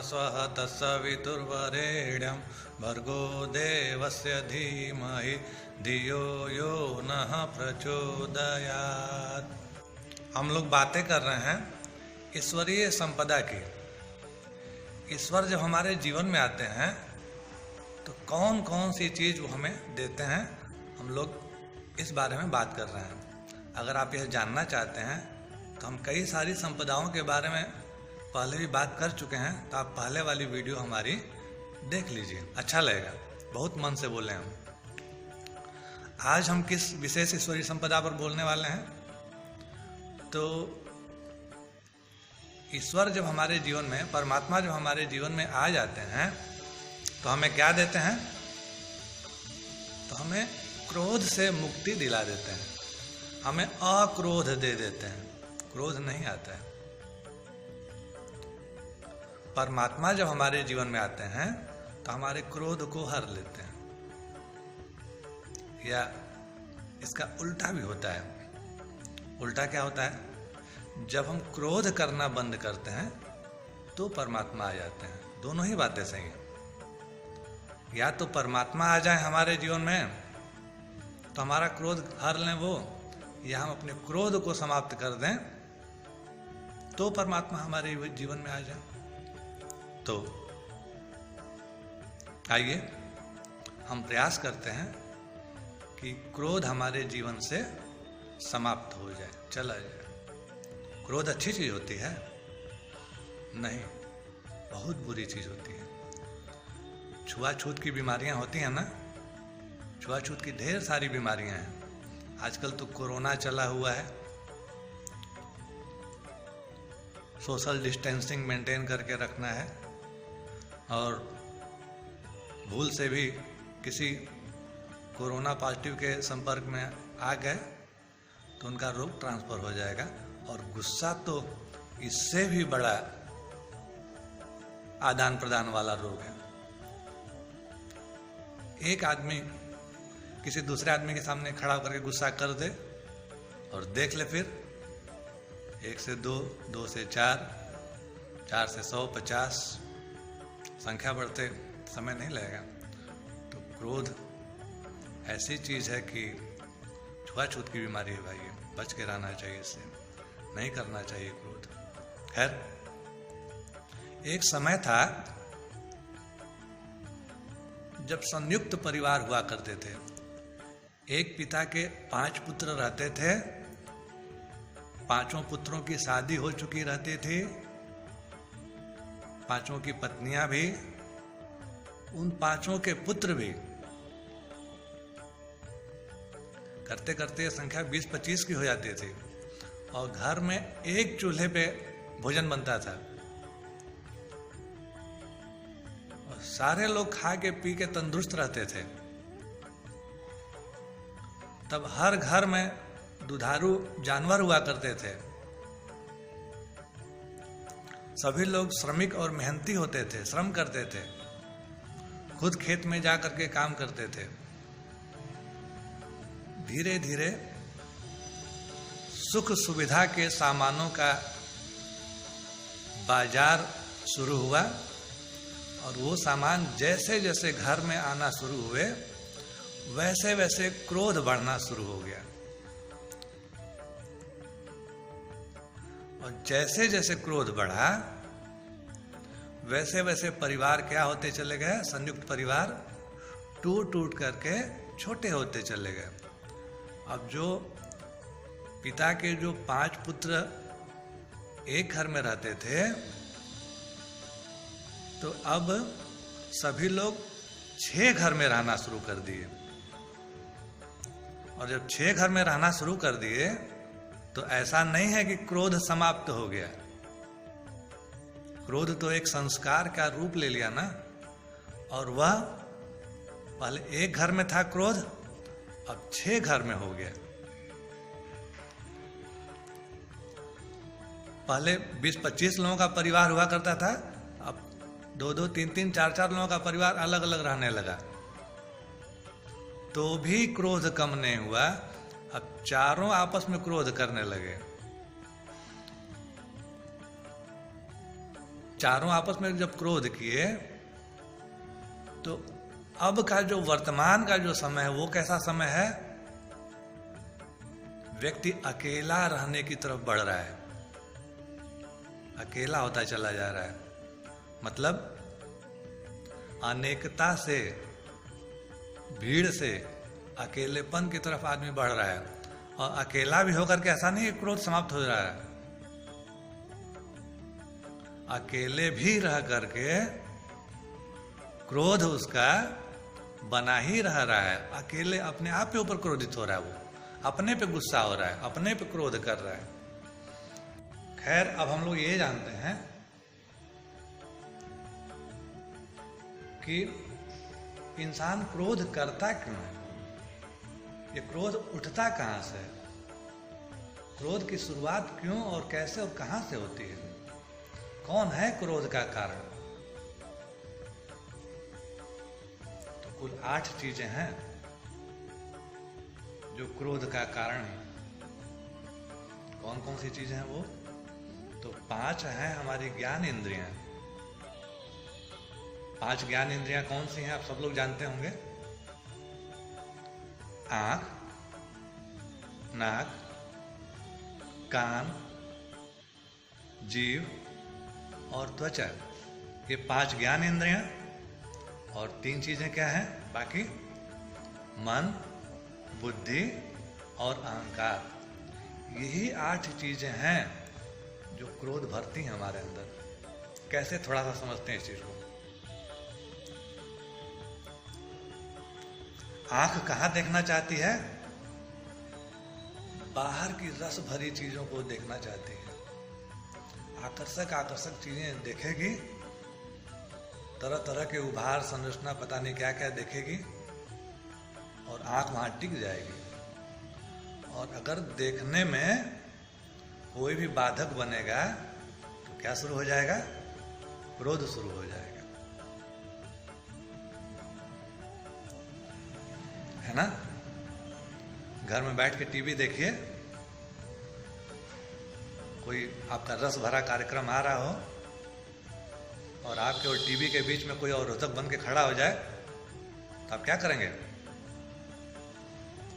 स्वः तत्सवितुर्वरेण्यं भर्गो देवस्य धीमहि धियो यो नः प्रचोदयात्। हम लोग बातें कर रहे हैं ईश्वरीय संपदा की। ईश्वर जब हमारे जीवन में आते हैं तो कौन कौन सी चीज़ वो हमें देते हैं, हम लोग इस बारे में बात कर रहे हैं। अगर आप यह जानना चाहते हैं तो हम कई सारी संपदाओं के बारे में पहले भी बात कर चुके हैं, तो आप पहले वाली वीडियो हमारी देख लीजिए, अच्छा लगेगा। बहुत मन से बोले हम। आज हम किस विशेष ईश्वरीय संपदा पर बोलने वाले हैं? तो ईश्वर जब हमारे जीवन में, परमात्मा जब हमारे जीवन में आ जाते हैं तो हमें क्या देते हैं? तो हमें क्रोध से मुक्ति दिला देते हैं, हमें अक्रोध दे देते हैं, क्रोध नहीं आता है। परमात्मा जब हमारे जीवन में आते हैं तो हमारे क्रोध को हर लेते हैं, या इसका उल्टा भी होता है। उल्टा क्या होता है? जब हम क्रोध करना बंद करते हैं तो परमात्मा आ जाते हैं। दोनों ही बातें सही हैं। या तो परमात्मा आ जाए हमारे जीवन में तो हमारा क्रोध हर लें वो, या हम अपने क्रोध को समाप्त कर दें तो परमात्मा हमारे जीवन में आ जाए। तो आइए हम प्रयास करते हैं कि क्रोध हमारे जीवन से समाप्त हो जाए, चला जाए। क्रोध अच्छी चीज होती है? नहीं, बहुत बुरी चीज होती है। छुआछूत की बीमारियां होती हैं ना, छुआछूत की ढेर सारी बीमारियां हैं। आजकल तो कोरोना चला हुआ है, सोशल डिस्टेंसिंग मेंटेन करके रखना है, और भूल से भी किसी कोरोना पॉजिटिव के संपर्क में आ गए तो उनका रोग ट्रांसफर हो जाएगा। और गुस्सा तो इससे भी बड़ा आदान प्रदान वाला रोग है। एक आदमी किसी दूसरे आदमी के सामने खड़ा करके गुस्सा कर दे और देख ले, फिर 1 से 2, 2 से 4, 4 से 100, 50, संख्या बढ़ते समय नहीं लगेगा। तो क्रोध ऐसी चीज है कि छुआछूत की बीमारी है भाई, बच के रहना चाहिए, इससे नहीं करना चाहिए क्रोध। खैर, एक समय था जब संयुक्त परिवार हुआ करते थे। एक पिता के 5 पुत्र रहते थे, 5 पुत्रों की शादी हो चुकी रहती थी, 5 की पत्नियां भी, उन 5 के पुत्र भी। करते करते संख्या 20-25 की हो जाती थी, और घर में एक चूल्हे पे भोजन बनता था, और सारे लोग खा के पी के तंदुरुस्त रहते थे। तब हर घर में दुधारू जानवर हुआ करते थे। सभी लोग श्रमिक और मेहनती होते थे, श्रम करते थे, खुद खेत में जा करके काम करते थे। धीरे धीरे सुख सुविधा के सामानों का बाजार शुरू हुआ, और वो सामान जैसे जैसे घर में आना शुरू हुए वैसे वैसे क्रोध बढ़ना शुरू हो गया। और जैसे जैसे क्रोध बढ़ा वैसे वैसे परिवार क्या होते चले गए? संयुक्त परिवार टूट टूट करके छोटे होते चले गए। अब जो पिता के जो 5 पुत्र एक घर में रहते थे, तो अब सभी लोग 6 घर में रहना शुरू कर दिए। और जब 6 घर में रहना शुरू कर दिए तो ऐसा नहीं है कि क्रोध समाप्त हो गया। क्रोध तो एक संस्कार का रूप ले लिया ना, और वह पहले एक घर में था क्रोध, अब 6 घर में हो गया। पहले 20-25 लोगों का परिवार हुआ करता था, अब 2-2, 3-3, 4-4 लोगों का परिवार अलग अलग रहने लगा, तो भी क्रोध कम नहीं हुआ। अब चारों आपस में क्रोध करने लगे। चारों आपस में जब क्रोध किए तो अब का जो वर्तमान का जो समय है वो कैसा समय है? व्यक्ति अकेला रहने की तरफ बढ़ रहा है, अकेला होता चला जा रहा है। मतलब अनेकता से, भीड़ से अकेलेपन की तरफ आदमी बढ़ रहा है। और अकेला भी होकर के ऐसा नहीं क्रोध समाप्त हो रहा है, अकेले भी रह करके क्रोध उसका बना ही रह रहा है। अकेले अपने आप के ऊपर क्रोधित हो रहा है, वो अपने पे गुस्सा हो रहा है, अपने पे क्रोध कर रहा है। खैर, अब हम लोग ये जानते हैं कि इंसान क्रोध करता क्यों है, ये क्रोध उठता कहां से है, क्रोध की शुरुआत क्यों और कैसे और कहां से होती है, कौन है क्रोध का कारण। तो कुल 8 चीजें हैं जो क्रोध का कारण है। कौन कौन सी चीजें हैं वो? तो 5 हैं हमारी ज्ञान इंद्रियां। 5 ज्ञान इंद्रियां कौन सी हैं आप सब लोग जानते होंगे? आंख, नाक, कान, जीव और त्वचा, ये 5 ज्ञान इंद्रियां। और 3 चीजें क्या हैं बाकी? मन, बुद्धि और अहंकार। यही 8 चीजें हैं जो क्रोध भरती हैं हमारे अंदर। कैसे, थोड़ा सा समझते हैं इस चीज को। आंख कहां देखना चाहती है? बाहर की रस भरी चीजों को देखना चाहती है। आकर्षक आकर्षक चीजें देखेगी, तरह तरह के उभार, संरचना, पता नहीं क्या क्या देखेगी और आंख वहां टिक जाएगी। और अगर देखने में कोई भी बाधक बनेगा तो क्या शुरू हो जाएगा? क्रोध शुरू हो जाएगा, है ना। घर में बैठ के टीवी देखिए, कोई आपका रस भरा कार्यक्रम आ रहा हो और आपके और टीवी के बीच में कोई अवरोधक बन के खड़ा हो जाए तो आप क्या करेंगे?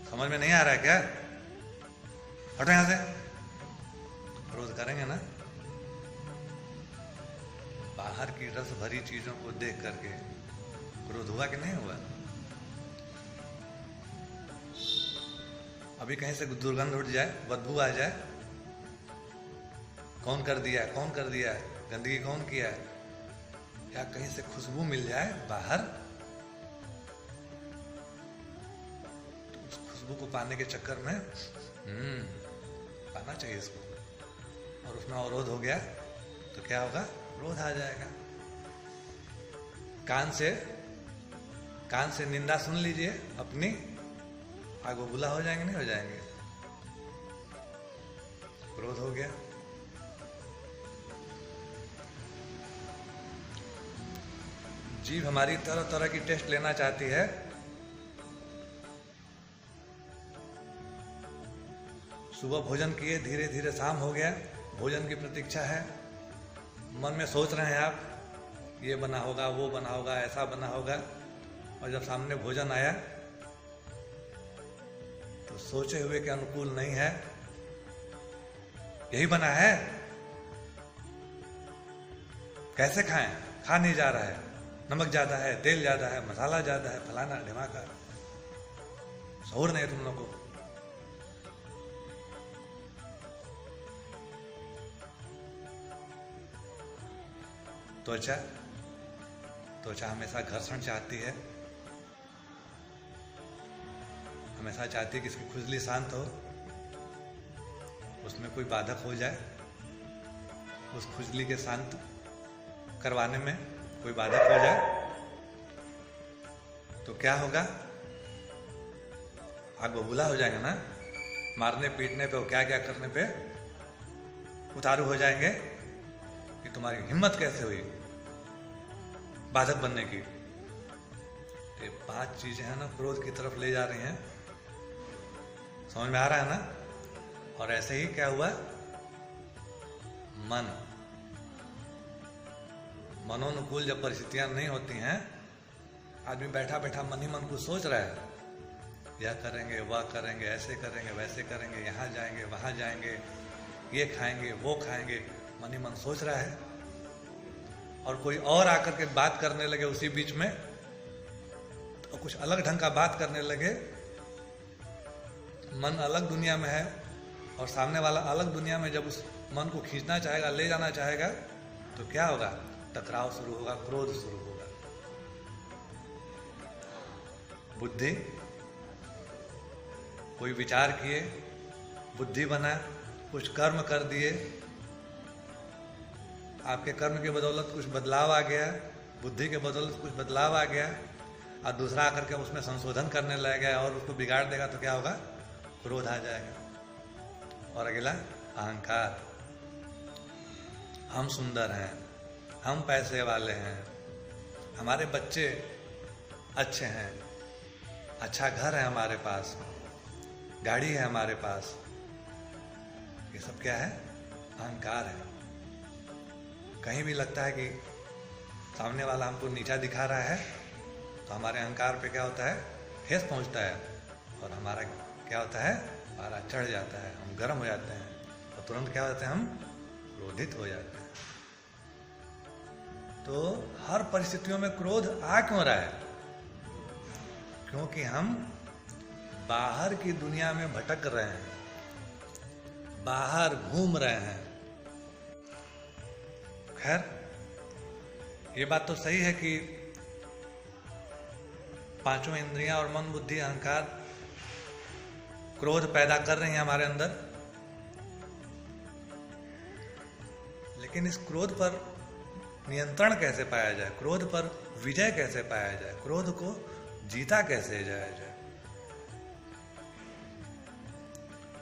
समझ में नहीं आ रहा है क्या? हटो यहां से, क्रोध करेंगे ना। बाहर की रस भरी चीजों को देख करके क्रोध हुआ कि नहीं हुआ? अभी कहीं से दुर्गंध उठ जाए, बदबू आ जाए, कौन कर दिया है, कौन कर दिया है, गंदगी कौन किया है, या कहीं से खुशबू मिल जाए बाहर, तो उस खुशबू को पाने के चक्कर में पाना चाहिए इसको, और उसमें अवरोध हो गया तो क्या होगा? क्रोध आ जाएगा। कान से निंदा सुन लीजिए अपनी, आग बबूला हो जाएंगे, नहीं हो जाएंगे? क्रोध हो गया। जीभ हमारी तरह तरह की टेस्ट लेना चाहती है। सुबह भोजन किए, धीरे धीरे शाम हो गया, भोजन की प्रतीक्षा है। मन में सोच रहे हैं आप, ये बना होगा, वो बना होगा, ऐसा बना होगा, और जब सामने भोजन आया तो सोचे हुए के अनुकूल नहीं है। यही बना है, कैसे खाएं? खा नहीं जा रहा है, नमक ज्यादा है, तेल ज्यादा है, मसाला ज्यादा है, फलाना ढिमाका। शऊर नहीं तुम लोगों को। त्वचा हमेशा घर्षण चाहती है, हमेशा चाहती है कि इसकी खुजली शांत हो, उसमें कोई बाधक हो जाए, उस खुजली के शांत करवाने में कोई बाधक हो जाए तो क्या होगा? आग बबूला हो जाएंगे ना। मारने पीटने पे, क्या क्या करने पे उतारू हो जाएंगे कि तुम्हारी हिम्मत कैसे हुई बाधक बनने की। ये 5 चीजें हैं ना, क्रोध की तरफ ले जा रही हैं। समझ में आ रहा है ना। और ऐसे ही क्या हुआ? मन मनोनुकूल जब परिस्थितियां नहीं होती हैं, आदमी बैठा बैठा मन ही मन को सोच रहा है, यह करेंगे, वह करेंगे, ऐसे करेंगे, वैसे करेंगे, यहाँ जाएंगे, वहाँ जाएंगे, ये खाएंगे, वो खाएंगे, मन ही मन सोच रहा है। और कोई और आकर के बात करने लगे उसी बीच में, और कुछ अलग ढंग का बात करने लगे, मन अलग दुनिया में है और सामने वाला अलग दुनिया में, जब उस मन को खींचना चाहेगा, ले जाना चाहेगा, तो क्या होगा? टकराव शुरू होगा, क्रोध शुरू होगा। बुद्धि, कोई विचार किए, बुद्धि बना, कुछ कर्म कर दिए, आपके कर्म के बदौलत कुछ बदलाव आ गया, बुद्धि के बदौलत कुछ बदलाव आ गया, और दूसरा आकर के उसमें संशोधन करने लगेगा और उसको बिगाड़ देगा, तो क्या होगा? क्रोध आ जाएगा। और अगला अहंकार, हम सुंदर हैं, हम पैसे वाले हैं, हमारे बच्चे अच्छे हैं, अच्छा घर है हमारे पास, गाड़ी है हमारे पास, ये सब क्या है? अहंकार है। कहीं भी लगता है कि सामने वाला हमको नीचा दिखा रहा है, तो हमारे अहंकार पे क्या होता है? ठेस पहुंचता है, और हमारा क्या होता है? पारा चढ़ जाता है, हम गर्म हो जाते हैं, और तुरंत क्या होता है? हम क्रोधित हो जाते हैं। तो हर परिस्थितियों में क्रोध आ क्यों रहा है? क्योंकि हम बाहर की दुनिया में भटक रहे हैं, बाहर घूम रहे हैं। खैर, ये बात तो सही है कि पांचों इंद्रियां और मन, बुद्धि, अहंकार क्रोध पैदा कर रही हैं हमारे अंदर, लेकिन इस क्रोध पर नियंत्रण कैसे पाया जाए, क्रोध पर विजय कैसे पाया जाए, क्रोध को जीता कैसे जाया जाए?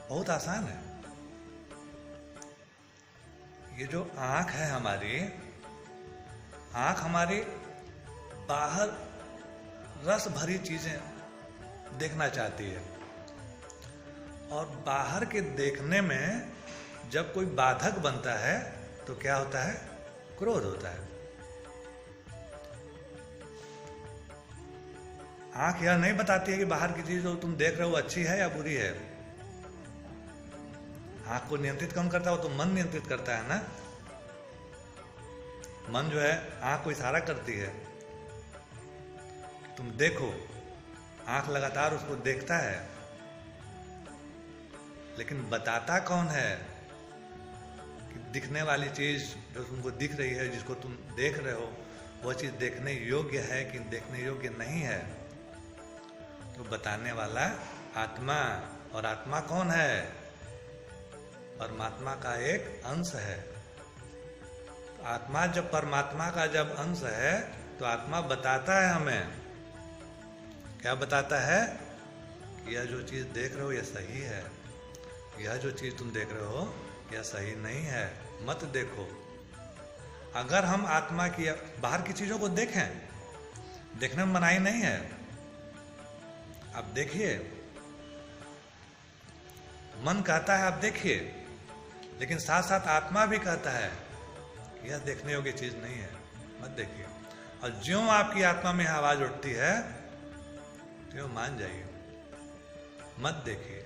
बहुत आसान है। ये जो आंख है हमारी, आंख हमारी बाहर रस भरी चीजें देखना चाहती है, और बाहर के देखने में जब कोई बाधक बनता है तो क्या होता है? क्रोध होता है। आंख यह नहीं बताती है कि बाहर की चीज जो तुम देख रहे हो अच्छी है या बुरी है। आंख को नियंत्रित कौन करता है? वो तो मन नियंत्रित करता है ना। मन जो है आंख को इशारा करती है, तुम देखो, आंख लगातार उसको देखता है, लेकिन बताता कौन है कि दिखने वाली चीज जो तुमको दिख रही है, जिसको तुम देख रहे हो, वह चीज देखने योग्य है कि देखने योग्य नहीं है? तो बताने वाला आत्मा। और आत्मा कौन है? परमात्मा का एक अंश है। तो आत्मा जब परमात्मा का जब अंश है, तो आत्मा बताता है हमें। क्या बताता है? कि यह जो चीज देख रहे हो यह सही है, यह जो चीज तुम देख रहे हो यह सही नहीं है, मत देखो। अगर हम आत्मा की बाहर की चीजों को देखें, देखने में मनाही नहीं है, आप देखिए, मन कहता है आप देखिए, लेकिन साथ साथ आत्मा भी कहता है कि यह देखने योग्य चीज नहीं है, मत देखिए। और ज्यों आपकी आत्मा में आवाज उठती है, त्यों मान जाइए, मत देखिए।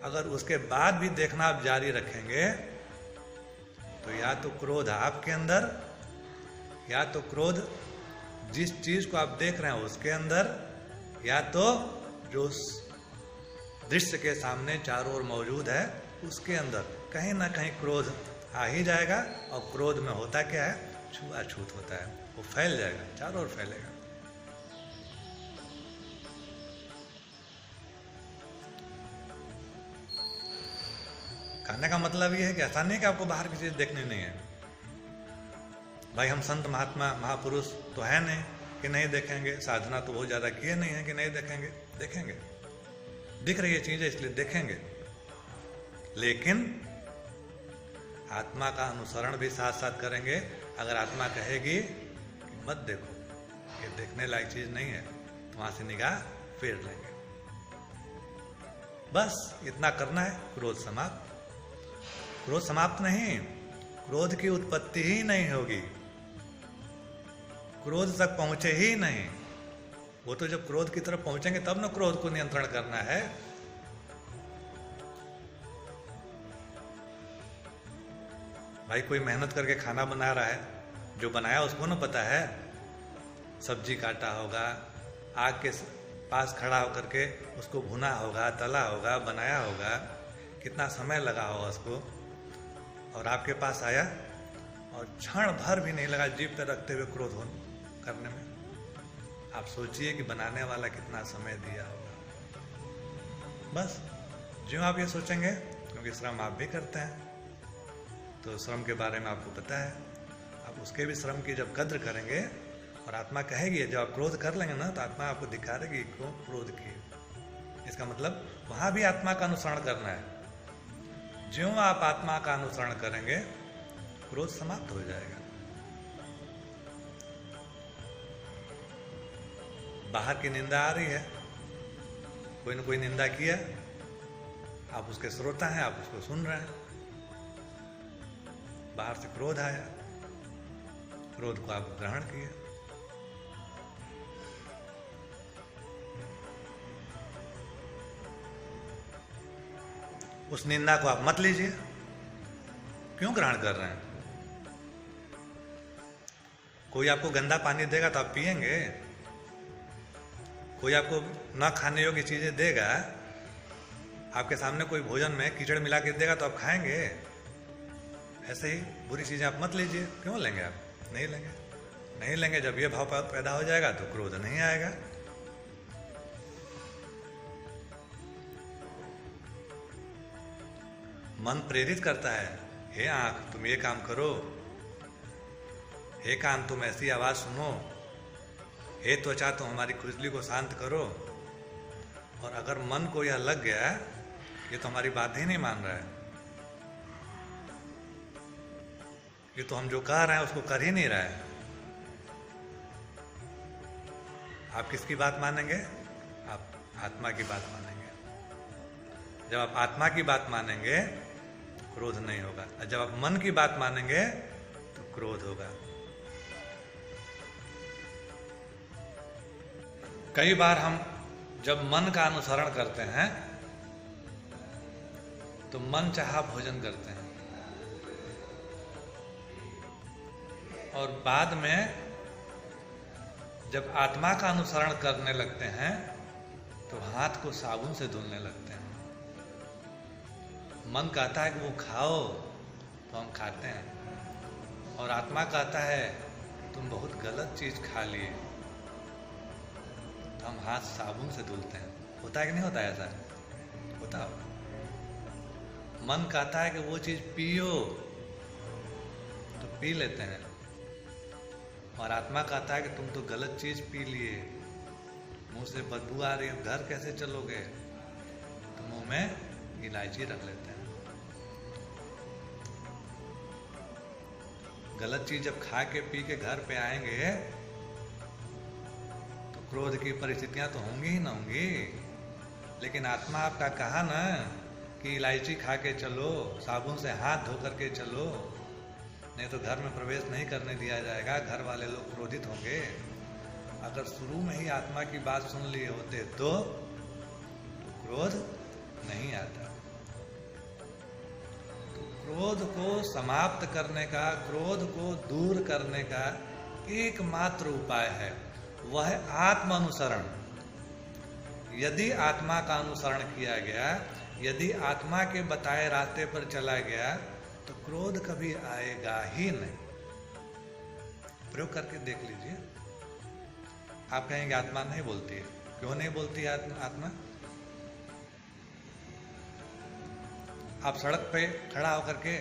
अगर उसके बाद भी देखना आप जारी रखेंगे, तो या तो क्रोध आपके अंदर, या तो क्रोध जिस चीज को आप देख रहे हैं उसके अंदर, या तो जो दृश्य के सामने चारों ओर मौजूद है उसके अंदर कहीं ना कहीं क्रोध आ ही जाएगा। और क्रोध में होता क्या है? छुआछूत होता है, वो फैल जाएगा, चारों ओर फैलेगा। कहने का मतलब ये है कि ऐसा नहीं कि आपको बाहर की चीज देखनी नहीं है। भाई हम संत महात्मा महापुरुष तो है नहीं कि नहीं देखेंगे, साधना तो बहुत ज्यादा किए नहीं है कि नहीं देखेंगे, देखेंगे। दिख रही है चीजें इसलिए देखेंगे, लेकिन आत्मा का अनुसरण भी साथ साथ करेंगे। अगर आत्मा कहेगी कि मत देखो, ये देखने लायक चीज नहीं है, तो वहां से निगाह फेर लेंगे। बस इतना करना है, क्रोध समाप्त। क्रोध समाप्त नहीं, क्रोध की उत्पत्ति ही नहीं होगी। क्रोध तक पहुंचे ही नहीं। वो तो जब क्रोध की तरफ पहुंचेंगे तब ना क्रोध को नियंत्रण करना है। भाई कोई मेहनत करके खाना बना रहा है, जो बनाया उसको ना पता है, सब्जी काटा होगा, आग के पास खड़ा होकर के उसको भुना होगा, तला होगा, बनाया होगा, कितना समय लगा होगा उसको, और आपके पास आया और क्षण भर भी नहीं लगा जीभ पे रखते हुए क्रोध करने में। आप सोचिए कि बनाने वाला कितना समय दिया होगा। बस जो आप ये सोचेंगे, क्योंकि श्रम आप भी करते हैं तो श्रम के बारे में आपको पता है, आप उसके भी श्रम की जब कद्र करेंगे और आत्मा कहेगी, जब आप क्रोध कर लेंगे ना तो आत्मा आपको दिखा देगी क्यों क्रोध की। इसका मतलब वहां भी आत्मा का अनुसरण करना है। ज्यों आप आत्मा का अनुसरण करेंगे क्रोध समाप्त हो जाएगा। बाहर की निंदा आ रही है, कोई न कोई निंदा किया, आप उसके श्रोता हैं, आप उसको सुन रहे हैं। बाहर से क्रोध आया, क्रोध को आप ग्रहण किए। उस निंदा को आप मत लीजिए। क्यों ग्रहण कर रहे हैं? कोई आपको गंदा पानी देगा तो आप पिएंगे? कोई आपको ना खाने योग्य चीजें देगा, आपके सामने कोई भोजन में कीचड़ मिला के देगा तो आप खाएंगे? ऐसे ही बुरी चीजें आप मत लीजिए। क्यों लेंगे आप? नहीं लेंगे। नहीं लेंगे, जब ये भाव पैदा हो जाएगा तो क्रोध नहीं आएगा। मन प्रेरित करता है, हे आंख तुम ये काम करो, हे कान तुम ऐसी आवाज सुनो, हे त्वचा तुम हमारी खुजली को शांत करो। और अगर मन को यह लग गया ये तो हमारी बात ही नहीं मान रहा है, ये तो हम जो कह रहे हैं उसको कर ही नहीं रहा है, आप किसकी बात मानेंगे? आप आत्मा की बात मानेंगे। जब आप आत्मा की बात मानेंगे तो क्रोध नहीं होगा, और जब आप मन की बात मानेंगे तो क्रोध होगा। कई बार हम जब मन का अनुसरण करते हैं तो मन चाहा भोजन करते हैं, और बाद में जब आत्मा का अनुसरण करने लगते हैं तो हाथ को साबुन से धुलने लगते हैं। मन कहता है कि वो खाओ तो हम खाते हैं, और आत्मा कहता है तुम बहुत गलत चीज खा लिए, तो हम हाथ साबुन से धुलते हैं। होता है कि नहीं होता है? ऐसा होता होगा। मन कहता है कि वो चीज पियो तो पी लेते हैं, और आत्मा कहता है कि तुम तो गलत चीज पी लिए, मुंह से बदबू आ रही है, घर कैसे चलोगे? तो मुंह में इलायची रख लेते हैं। गलत चीज जब खा के पी के घर पे आएंगे तो क्रोध की परिस्थितियां तो होंगी ही ना होंगी। लेकिन आत्मा आपका कहा ना कि इलायची खा के चलो, साबुन से हाथ धो करके चलो, नहीं तो घर में प्रवेश नहीं करने दिया जाएगा, घर वाले लोग क्रोधित होंगे। अगर शुरू में ही आत्मा की बात सुन लिए होते तो क्रोध नहीं आता। तो क्रोध को समाप्त करने का, क्रोध को दूर करने का एकमात्र उपाय है, वह है आत्म अनुसरण। यदि आत्मा का अनुसरण किया गया, यदि आत्मा के बताए रास्ते पर चला गया तो क्रोध कभी आएगा ही नहीं। प्रयोग करके देख लीजिए। आप कहेंगे आत्मा नहीं बोलती है। क्यों नहीं बोलती है आत्मा? आप सड़क पे खड़ा होकर के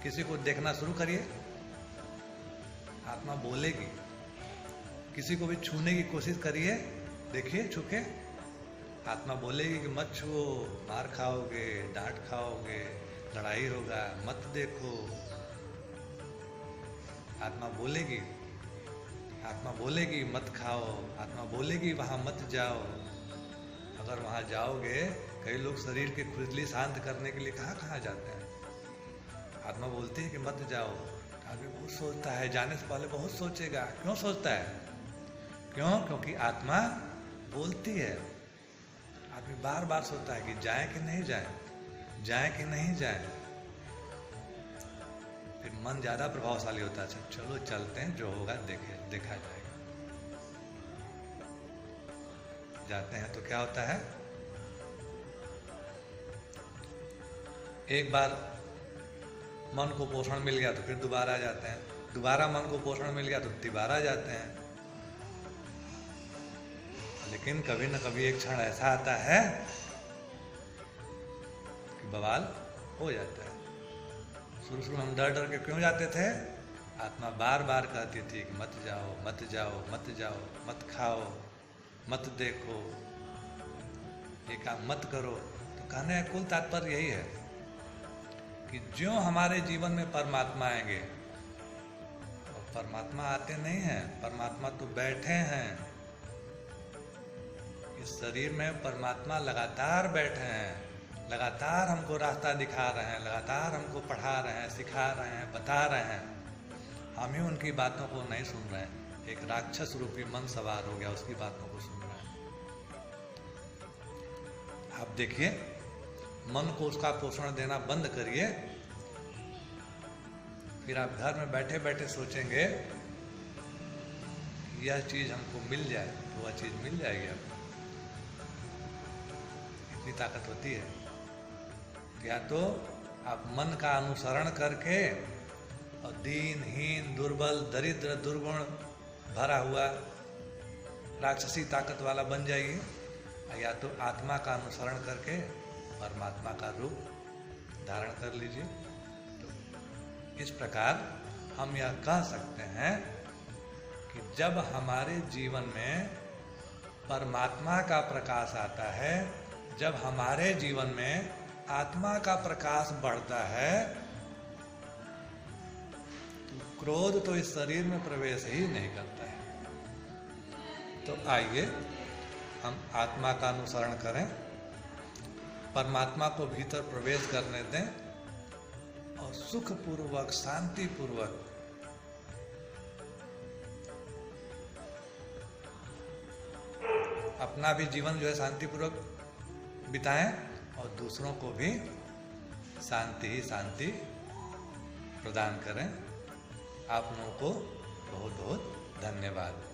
किसी को देखना शुरू करिए, आत्मा बोलेगी। किसी को भी छूने की कोशिश करिए, देखिए छू के, आत्मा बोलेगी कि मत छुओ, मार खाओगे, डांट खाओगे, लड़ाई होगा, मत देखो। आत्मा बोलेगी, आत्मा बोलेगी मत खाओ, आत्मा बोलेगी वहां मत जाओ। अगर वहां जाओगे, कई लोग शरीर की खुजली शांत करने के लिए कहाँ कहाँ जाते हैं। आत्मा बोलती है कि मत जाओ, आदमी बहुत सोचता है, जाने से पहले बहुत सोचेगा। क्यों सोचता है? क्यों? क्योंकि आत्मा बोलती है। आदमी बार बार सोचता है कि जाए कि नहीं जाए, जाए कि नहीं जाए। फिर मन ज्यादा प्रभावशाली होता है, चलो चलते हैं, जो होगा देखा जाएगा। जाते हैं तो क्या होता है, एक बार मन को पोषण मिल गया तो फिर दोबारा आ जाते हैं, दोबारा मन को पोषण मिल गया तो तिबारा जाते हैं। लेकिन कभी न कभी एक क्षण ऐसा आता है कि बवाल हो जाता है। शुरू में हम डर डर के क्यों जाते थे? आत्मा बार बार कहती थी कि मत जाओ मत जाओ मत जाओ, मत खाओ, मत देखो, ये काम मत करो। तो कहने का कुल तात्पर्य यही है कि ज्यों हमारे जीवन में परमात्मा आएंगे, और परमात्मा आते नहीं हैं, परमात्मा तो बैठे हैं इस शरीर में। परमात्मा लगातार बैठे हैं, लगातार हमको रास्ता दिखा रहे हैं, लगातार हमको पढ़ा रहे हैं, सिखा रहे हैं, बता रहे हैं। हम ही उनकी बातों को नहीं सुन रहे हैं। एक राक्षस रूपी मन सवार हो गया, उसकी बातों को सुन रहे हैं। आप देखिए, मन को उसका पोषण देना बंद करिए, फिर आप घर में बैठे बैठे सोचेंगे यह चीज हमको मिल जाए, तो वह चीज मिल जाएगी आपको। इतनी ताकत होती है। या तो आप मन का अनुसरण करके और दीनहीन, दुर्बल, दरिद्र, दुर्गुण भरा हुआ राक्षसी ताकत वाला बन जाइए, या तो आत्मा का अनुसरण करके परमात्मा का रूप धारण कर लीजिए। तो इस प्रकार हम यह कह सकते हैं कि जब हमारे जीवन में परमात्मा का प्रकाश आता है, जब हमारे जीवन में आत्मा का प्रकाश बढ़ता है, तो क्रोध तो इस शरीर में प्रवेश ही नहीं करता है। तो आइए हम आत्मा का अनुसरण करें, परमात्मा को भीतर प्रवेश करने दें और सुखपूर्वक, शांतिपूर्वक अपना भी जीवन जो है शांतिपूर्वक बिताएं और दूसरों को भी शांति ही शांति प्रदान करें। आप लोगों को बहुत बहुत धन्यवाद।